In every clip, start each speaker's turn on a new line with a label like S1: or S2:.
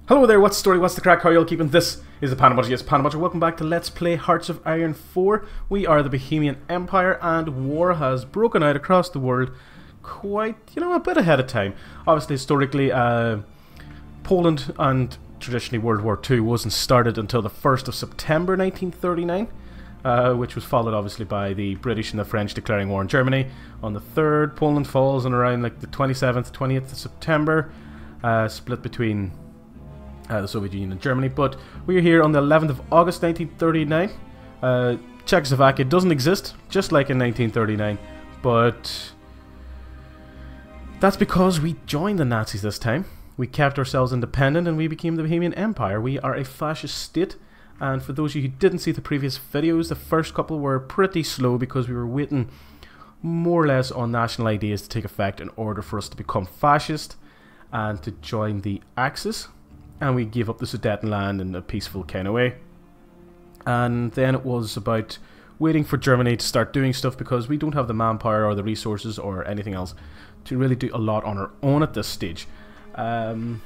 S1: Hello there, what's the story, what's the crack, how are you all keeping? This is the ThePandaPuncher, yes, ThePandaPuncher. Welcome back to Let's Play Hearts of Iron 4. We are the Bohemian Empire, and war has broken out across the world quite, a bit ahead of time. Obviously, historically, Poland and traditionally World War II wasn't started until the 1st of September 1939, which was followed obviously by the British and the French declaring war on Germany. On the 3rd, Poland falls on around like the 27th, 20th of September, split between the Soviet Union and Germany. But we are here on the 11th of August 1939. Czechoslovakia doesn't exist, just like in 1939, but that's because we joined the Nazis this time. We kept ourselves independent and we became the Bohemian Empire. We are a fascist state, and for those of you who didn't see the previous videos, the first couple were pretty slow because we were waiting more or less on national ideas to take effect in order for us to become fascist and to join the Axis. And we gave up the Sudetenland in a peaceful kind of way. And then it was about waiting for Germany to start doing stuff, because we don't have the manpower or the resources or anything else to really do a lot on our own at this stage. Then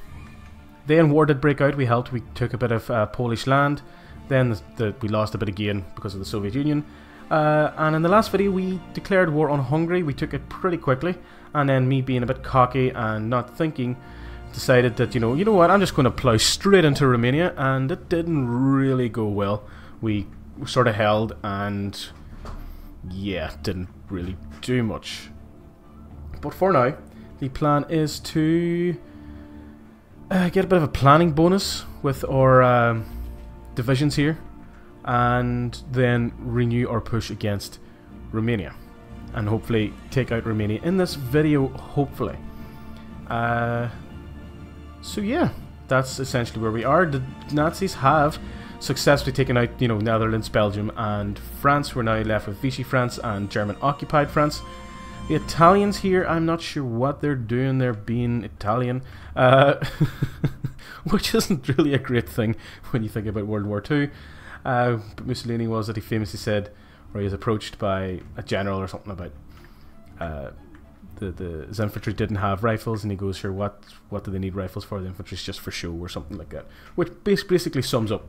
S1: war did break out. We helped. We took a bit of Polish land. Then we lost a bit again because of the Soviet Union. And in the last video we declared war on Hungary. We took it pretty quickly. And then me being a bit cocky and not thinking, decided that, you know what, I'm just going to plow straight into Romania, and it didn't really go well. We sort of held, and yeah, didn't really do much. But for now, the plan is to get a bit of a planning bonus with our divisions here, and then renew our push against Romania, and hopefully take out Romania in this video, hopefully. So yeah, that's essentially where we are. The Nazis have successfully taken out, Netherlands, Belgium, and France. We're now left with Vichy France and German-occupied France. The Italians here, I'm not sure what they're doing. They're being Italian, which isn't really a great thing when you think about World War II. But Mussolini was that he famously said, or he was approached by a general or something about his infantry didn't have rifles, and he goes, sure, what do they need rifles for? The infantry's just for show, or something like that, which basically sums up.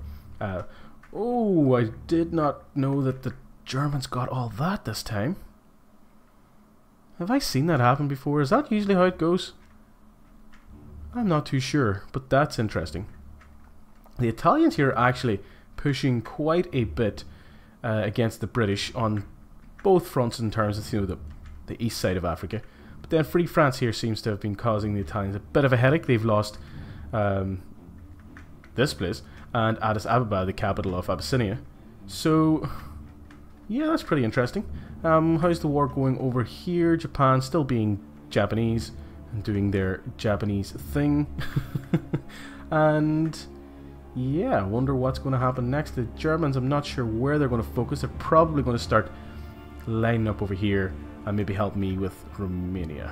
S1: Oh, I did not know that the Germans got all that this time. Have I seen that happen before? Is that usually how it goes? I'm not too sure, but that's interesting. The Italians here are actually pushing quite a bit against the British on both fronts in terms of the east side of Africa. But then Free France here seems to have been causing the Italians a bit of a headache. They've lost this place and Addis Ababa, the capital of Abyssinia. So yeah, that's pretty interesting. How's the war going over here? Japan still being Japanese and doing their Japanese thing. And yeah, I wonder what's going to happen next. The Germans, I'm not sure where they're going to focus. They're probably going to start lining up over here and maybe help me with Romania.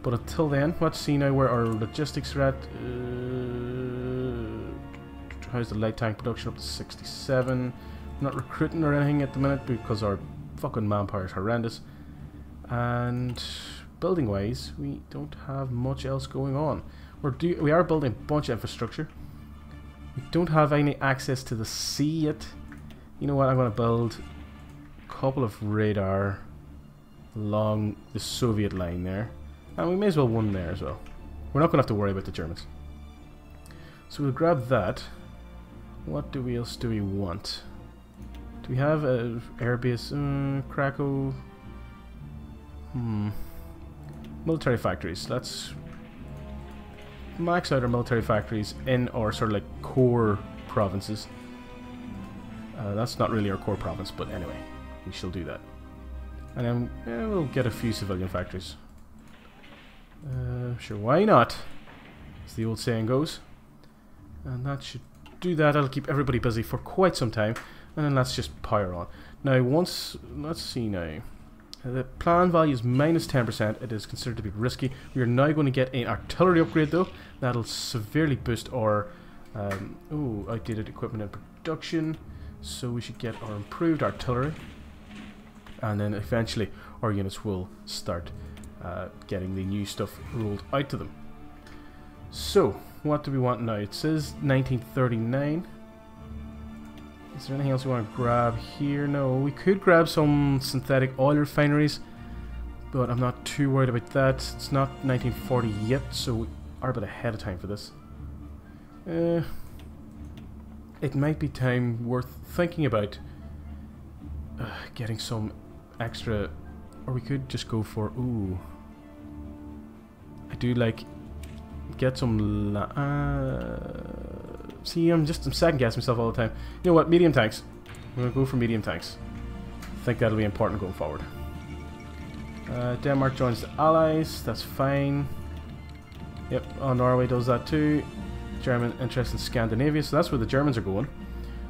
S1: But until then, let's see now where our logistics are at. How's the light tank production? Up to 67. Not recruiting or anything at the minute because our fucking manpower is horrendous. And building wise, we don't have much else going on. We are building a bunch of infrastructure. We don't have any access to the sea yet. You know what, I'm going to build a couple of radar along the Soviet line there, and we may as well one there as well. We're not going to have to worry about the Germans, so we'll grab that. What else do we want? Do we have a airbase? Krakow. Military factories. Let's max out our military factories in our sort of like core provinces. That's not really our core province, but anyway, we shall do that. And then we'll get a few civilian factories. Sure, why not? As the old saying goes. And that should do that. That'll keep everybody busy for quite some time. And then let's just power on. Now, let's see now. The plan value is minus 10%. It is considered to be risky. We are now going to get an artillery upgrade, though. That'll severely boost our outdated equipment and production. So we should get our improved artillery. And then eventually our units will start getting the new stuff rolled out to them. So, what do we want now? It says 1939. Is there anything else we want to grab here? No, we could grab some synthetic oil refineries, but I'm not too worried about that. It's not 1940 yet, so we are a bit ahead of time for this. It might be time worth thinking about getting some extra, or we could just go for, ooh, I do like, get some, see, I'm second guessing myself all the time. You know what, medium tanks. I'm going to go for medium tanks. I think that'll be important going forward. Denmark joins the Allies, that's fine. Yep, oh, Norway does that too. German interest in Scandinavia, so that's where the Germans are going.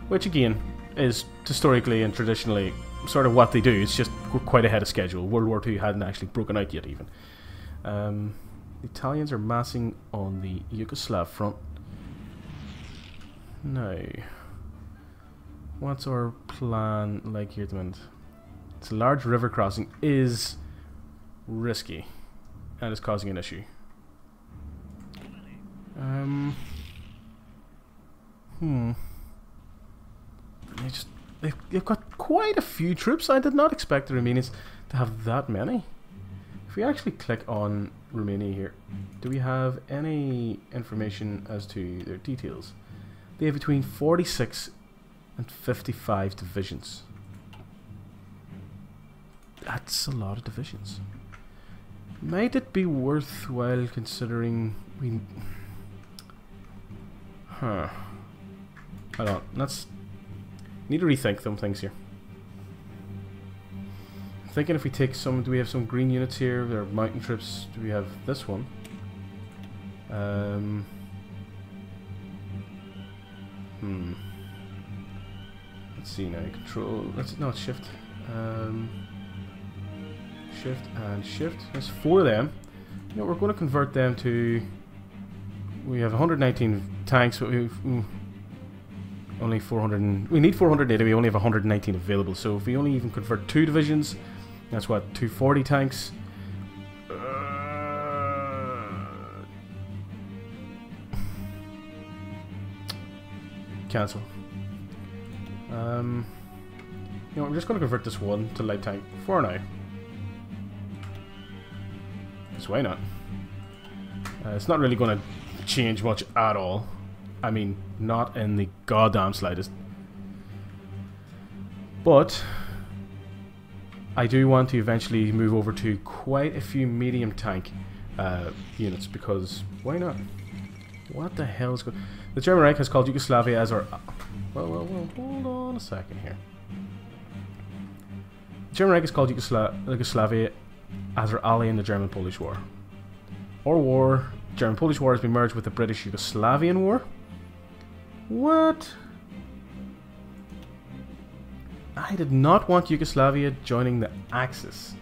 S1: Which again, is historically and traditionally sort of what they do. It's just we're quite ahead of schedule. World War II hadn't actually broken out yet even. The Italians are massing on the Yugoslav front. Now, what's our plan like here at the minute? It's a large river crossing is risky and is causing an issue. They've got quite a few troops. I did not expect the Romanians to have that many. If we actually click on Romania here, do we have any information as to their details? They have between 46 and 55 divisions. That's a lot of divisions. Might it be worthwhile considering we... Huh. Hold on, let's... Need to rethink some things here. I'm thinking if we take some... Do we have some green units here? There are mountain troops. Do we have this one? Let's see now. Control... No, it's shift. Shift and shift. There's 4 of them. You know, we're going to convert them to... We have 119 tanks, but we've... only 400 we need 480, we only have 119 available, so if we only even convert 2 divisions, that's what, 240 tanks. Cancel. You know, I'm just going to convert this one to light tank for now. Because why not? It's not really going to change much at all. I mean, not in the goddamn slightest. But I do want to eventually move over to quite a few medium tank units, because why not? What the hell is going on? The German Reich has called Yugoslavia as our... Well, hold on a second here. The German Reich has called Yugoslavia as our ally in the German-Polish War. Our war, German-Polish War, has been merged with the British-Yugoslavian War. What? I did not want Yugoslavia joining the Axis.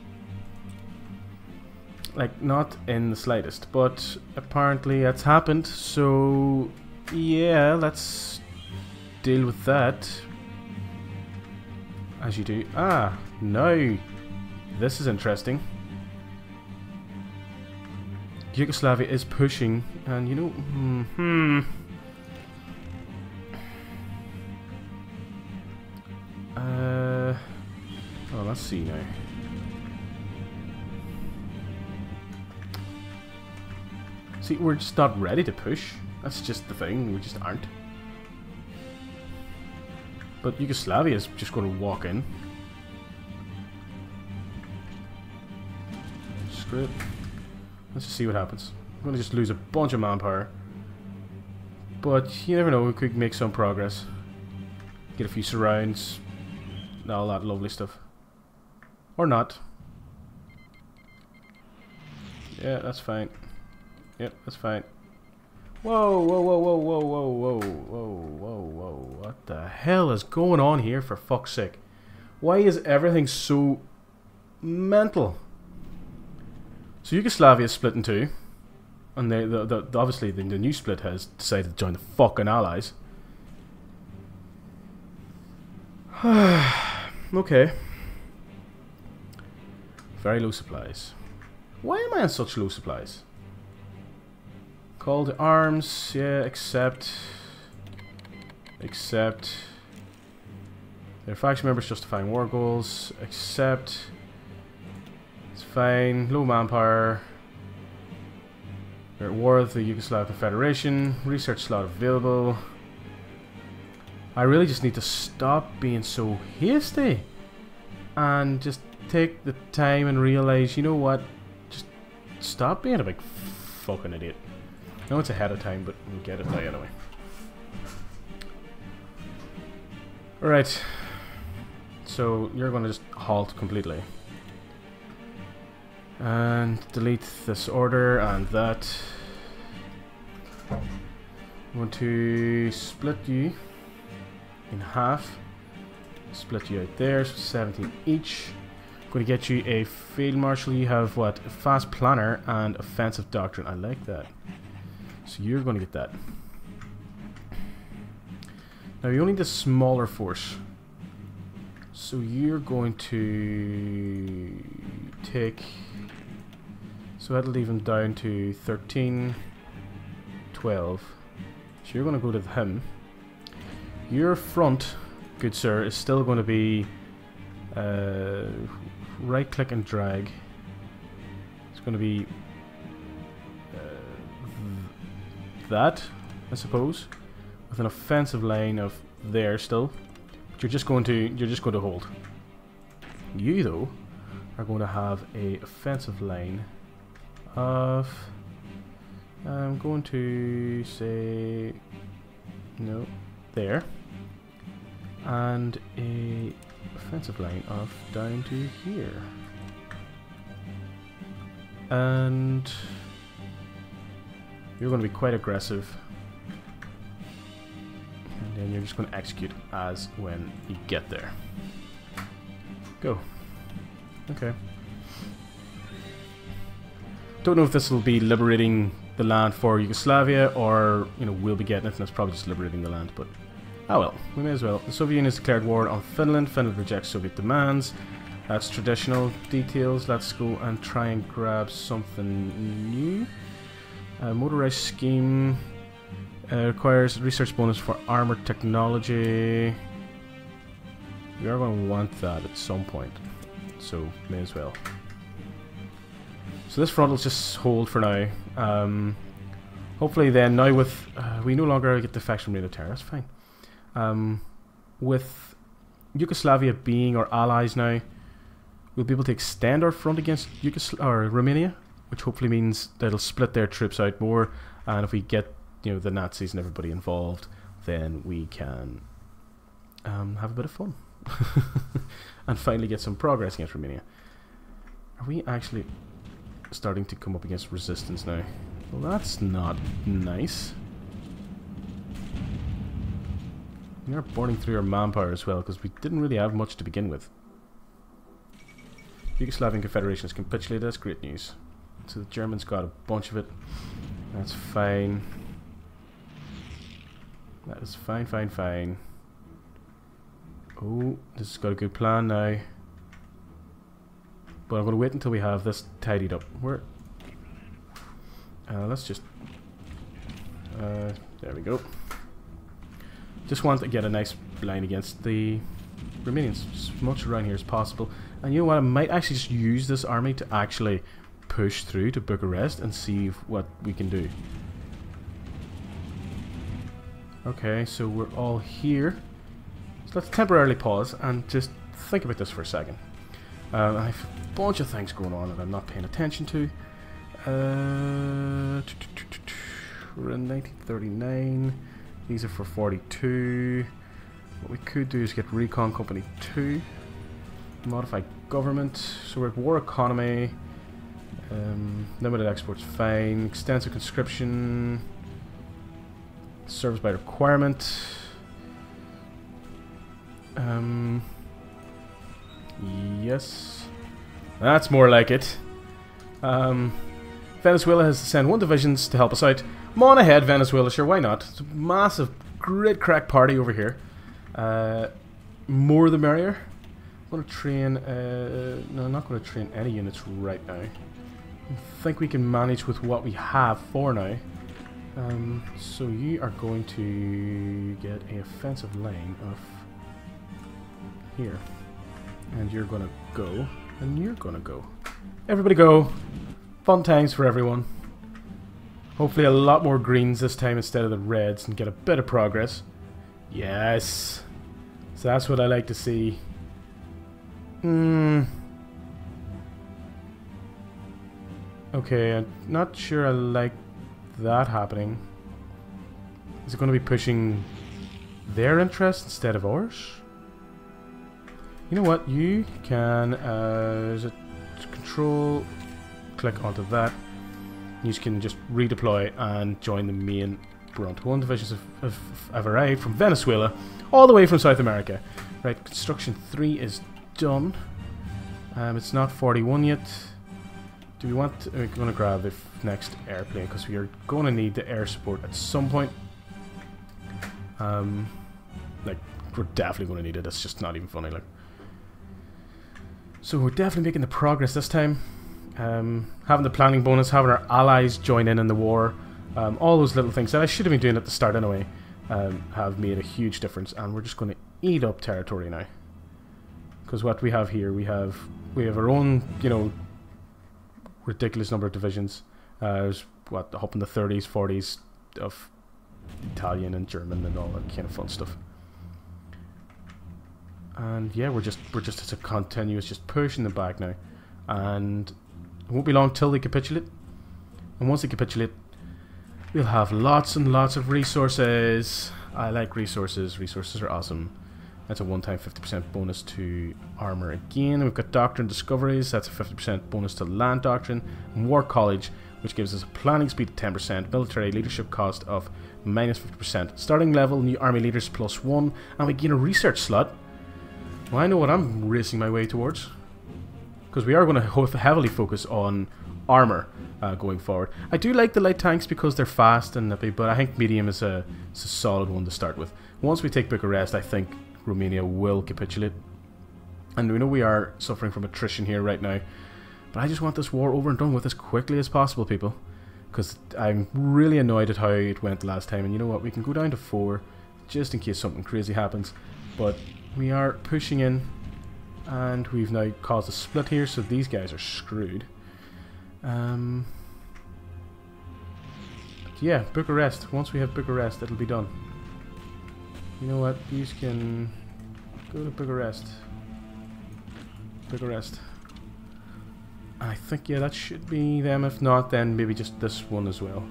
S1: Like, not in the slightest. But apparently that's happened, so... Yeah, let's deal with that. As you do. Ah, no. This is interesting. Yugoslavia is pushing, and you know... Oh, let's see now. See, we're just not ready to push. That's just the thing. We just aren't. But Yugoslavia is just going to walk in. Screw it. Let's just see what happens. I'm going to just lose a bunch of manpower. But you never know. We could make some progress. Get a few surrounds. All that lovely stuff. Or not. Yeah, that's fine. Yep, that's fine. Whoa, whoa, whoa, whoa, whoa, whoa, whoa, whoa, whoa, whoa. What the hell is going on here, for fuck's sake? Why is everything so mental? So Yugoslavia is split in 2. And obviously the new split has decided to join the fucking Allies. Okay. Very low supplies. Why am I on such low supplies? Call to arms. Yeah, accept. Their faction members justifying war goals. Accept. It's fine. Low manpower. We're at war with the Yugoslav Confederation. Research slot available. I really just need to stop being so hasty. And just take the time and realize, you know what? Just stop being a big fucking idiot. I know it's ahead of time, but we'll get it now anyway. Alright. So you're going to just halt completely. And delete this order and that. I want to split you in half. Split you out there, so 17 each. I'm going to get you a field marshal. You have what? A fast planner and offensive doctrine. I like that. So you're going to get that. Now you only need a smaller force. So you're going to take... So that'll leave him down to 13, 12. So you're going to go to him. Your front, good sir, is still going to be right click and drag. It's going to be that, I suppose, with an offensive line of there still. But you're just going to hold. You though are going to have a offensive line of, I'm going to say no there, and a offensive line of down to here, and you're going to be quite aggressive, and then you're just going to execute as when you get there. Go. Okay. Don't know if this will be liberating the land for Yugoslavia, or, you know, we'll be getting it and it's probably just liberating the land, but oh well, we may as well. The Soviet Union has declared war on Finland. Finland rejects Soviet demands. That's traditional details. Let's go and try and grab something new. Motorized scheme requires research bonus for armor technology. We are going to want that at some point, so may as well. So this front will just hold for now. Hopefully then, now with... we no longer get defection from military, that's fine. With Yugoslavia being our allies now, we'll be able to extend our front against Romania, which hopefully means that it'll split their troops out more, and if we get, you know, the Nazis and everybody involved, then we can have a bit of fun. And finally get some progress against Romania. Are we actually starting to come up against resistance now? Well, that's not nice. We are burning through our manpower as well, because we didn't really have much to begin with. Yugoslavian Confederation has capitulated. That's great news. So the Germans got a bunch of it. That's fine. That is fine, fine, fine. Oh, this has got a good plan now. But I'm going to wait until we have this tidied up. Where? Let's just... there we go. Just want to get a nice line against the Romanians. As much around here as possible. And you know what? I might actually just use this army to actually push through to Bucharest and see what we can do. Okay, so we're all here. So let's temporarily pause and just think about this for a second. I have a bunch of things going on that I'm not paying attention to. We're in 1939. These are for 42. What we could do is get Recon Company 2. Modify government. So we're at war economy. Limited exports, fine. Extensive conscription. Service by requirement. Yes. That's more like it. Venezuela has to send 1 division to help us out. Come on ahead, Venezuela, sure, why not? It's a massive, great crack party over here. More the merrier. I'm going to train... no, I'm not going to train any units right now. I think we can manage with what we have for now. So you are going to get a offensive line of here. And you're gonna go, and you're gonna go. Everybody go! Fun times for everyone. Hopefully a lot more greens this time instead of the reds and get a bit of progress. Yes! So that's what I like to see. Okay, I'm not sure I like that happening. Is it going to be pushing their interest instead of ours? You know what? You can is it control, click onto that. You can just redeploy and join the main front. One divisions have arrived from Venezuela, all the way from South America. Right, construction 3 is done. It's not 41 yet. Do we want to, we're going to grab the next airplane because we are going to need the air support at some point. Like, we're definitely going to need it. It's just not even funny. Like, so we're definitely making the progress this time. Having the planning bonus, having our allies join in the war, all those little things that I should have been doing at the start anyway, have made a huge difference. And we're just going to eat up territory now. Because what we have here, we have our own, you know, ridiculous number of divisions. There's what, up in the 30s, 40s of Italian and German and all that kind of fun stuff. And yeah, we're just it's a continuous just pushing them back now, and it won't be long till they capitulate. And once they capitulate, we'll have lots and lots of resources. I like resources. Resources are awesome. That's a one-time 50% bonus to armor again. We've got Doctrine Discoveries. That's a 50% bonus to Land Doctrine. And War College, which gives us a planning speed of 10%, military leadership cost of minus 50%. Starting level, new army leaders +1, and we gain a research slot. Well, I know what I'm racing my way towards. Because we are going to heavily focus on armor going forward. I do like the light tanks because they're fast and nippy, but I think medium is a solid one to start with. Once we take Bucharest, I think Romania will capitulate. And we know we are suffering from attrition here right now. But I just want this war over and done with as quickly as possible, people. Because I'm really annoyed at how it went last time. And you know what? We can go down to 4 just in case something crazy happens. But we are pushing in. And we've now caused a split here. So these guys are screwed. Yeah, Bucharest. Once we have Bucharest, it'll be done. You know what? You can go to Bucharest. Bucharest. I think, yeah, that should be them. If not, then maybe just this one as well.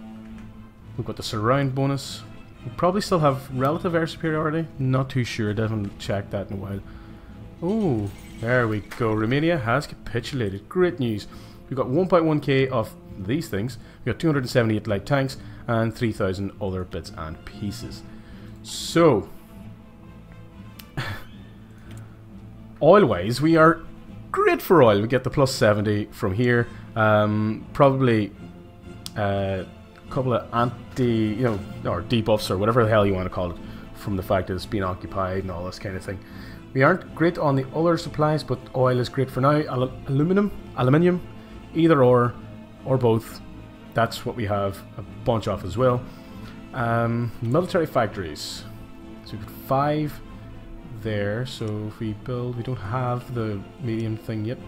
S1: We've got the surround bonus. We probably still have relative air superiority. Not too sure. Haven't checked that in a while. Oh, there we go. Romania has capitulated. Great news. We've got 1.1k of these things. We've got 278 light tanks and 3,000 other bits and pieces. So, oil-wise, we are great for oil. We get the +70 from here. Probably a couple of anti, you know, or debuffs or whatever the hell you want to call it, from the fact that it's been occupied and all this kind of thing. We aren't great on the other supplies, but oil is great for now. Aluminium, either or both. That's what we have a bunch of as well. Military factories. So we've got 5 there. So if we build, we don't have the medium thing yet.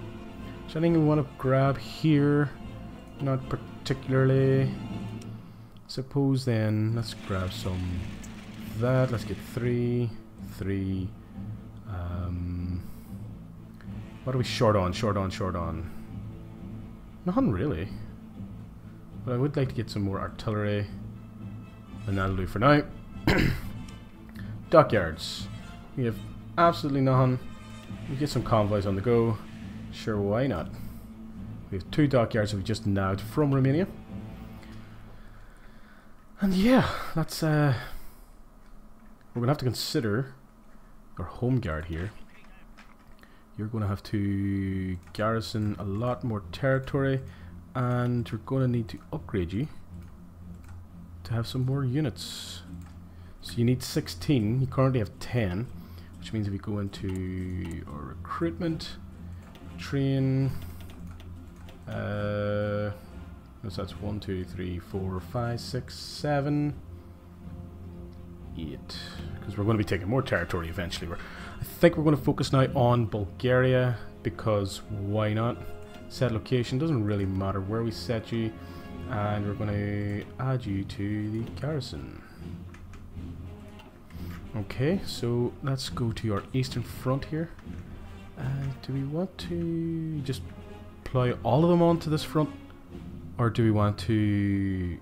S1: So anything we want to grab here? Not particularly. Suppose then let's grab some of that. Let's get 3. What are we short on? Short on. Nothing really. But I would like to get some more artillery. And that'll do for now. Dockyards. We have absolutely nothing. We get some convoys on the go. Sure, why not? We have 2 dockyards that we just nabbed from Romania. And yeah, that's we're gonna have to consider our home guard here. You're gonna have to garrison a lot more territory, and you're gonna need to upgrade you to have some more units. So you need 16. You currently have 10, which means if you go into our recruitment, train, So that's 1, 2, 3, 4, 5, 6, 7, 8. Because we're going to be taking more territory eventually. I think we're going to focus now on Bulgaria, because why not? Set location, doesn't really matter where we set you. And we're going to add you to the garrison. Okay, so let's go to our eastern front here. Do we want to just plow all of them onto this front? Or do we want to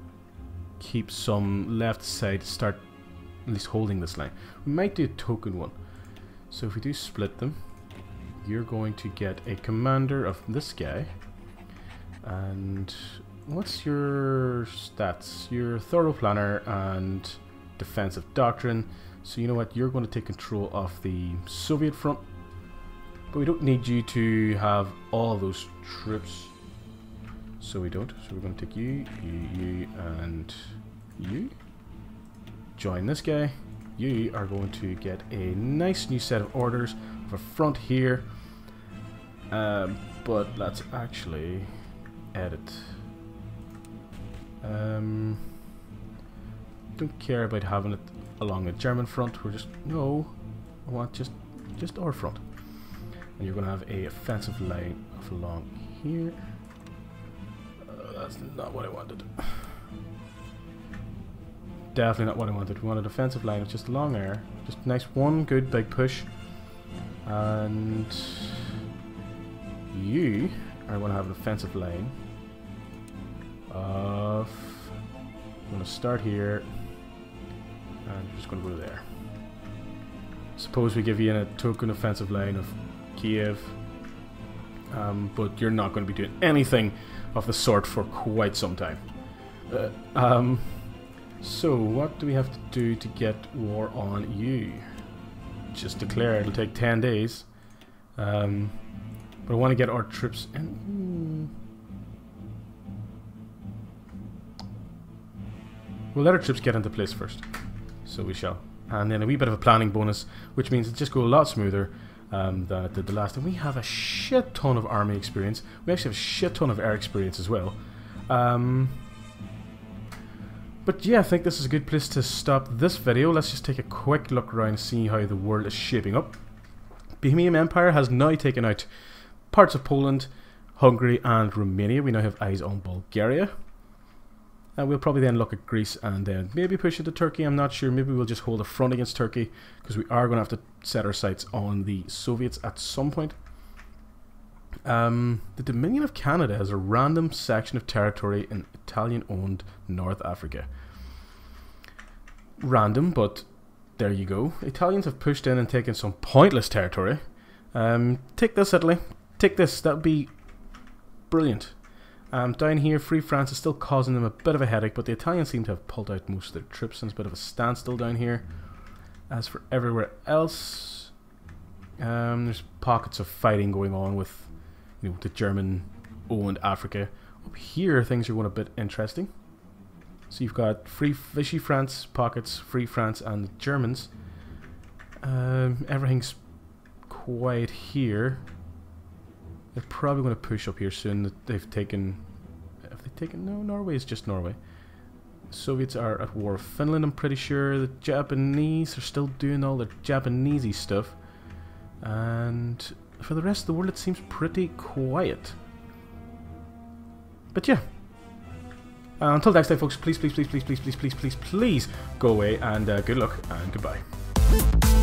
S1: keep some left side to start at least holding this line? We might do a token one. So if we do split them, you're going to get a commander of this guy. And what's your stats? Your thorough planner and defensive doctrine. So you know what? You're going to take control of the Soviet front. But we don't need you to have all those troops. So we don't. So we're going to take you, and you. Join this guy. You are going to get a nice new set of orders for front here. But let's actually edit. Don't care about having it along the German front. We're just I want just our front. And you're going to have a offensive line of along here. That's not what I wanted. Definitely not what I wanted. We want a defensive line. It's just along there. Just nice one good big push. And you are going to have an offensive line of... I'm going to start here. And we're just going to go there. Suppose we give you a token offensive line of Kiev. But you're not going to be doing anything of the sort for quite some time. So what do we have to do to get war on you? Just declare. It'll take 10 days. But I want to get our troops in. We'll let our troops get into place first. So we shall. And then a wee bit of a planning bonus, which means it'll just go a lot smoother than it did the last time. We have a shit ton of army experience. We actually have a shit ton of air experience as well. But yeah, I think this is a good place to stop this video. Let's just take a quick look around and see how the world is shaping up. Bohemian Empire has now taken out parts of Poland, Hungary and Romania. We now have eyes on Bulgaria. And we'll probably then look at Greece and then maybe push it to Turkey. I'm not sure. Maybe we'll just hold a front against Turkey, because we are going to have to set our sights on the Soviets at some point. The Dominion of Canada has a random section of territory in Italian-owned North Africa. Random, but there you go. Italians have pushed in and taken some pointless territory. Take this, Italy. Take this. That would be brilliant. Down here, Free France is still causing them a bit of a headache, but the Italians seem to have pulled out most of their troops, and it's a bit of a standstill down here. As for everywhere else, there's pockets of fighting going on with, the German-owned Africa. Up here, things are going a bit interesting. So you've got Vichy France pockets, Free France, and the Germans. Everything's quiet here. They're probably going to push up here soon. They've taken... Have they taken... No, Norway is just Norway. The Soviets are at war with Finland, I'm pretty sure. The Japanese are still doing all their Japanesey stuff. And for the rest of the world, it seems pretty quiet. But yeah. Until next time, folks, please go away, and good luck, and goodbye.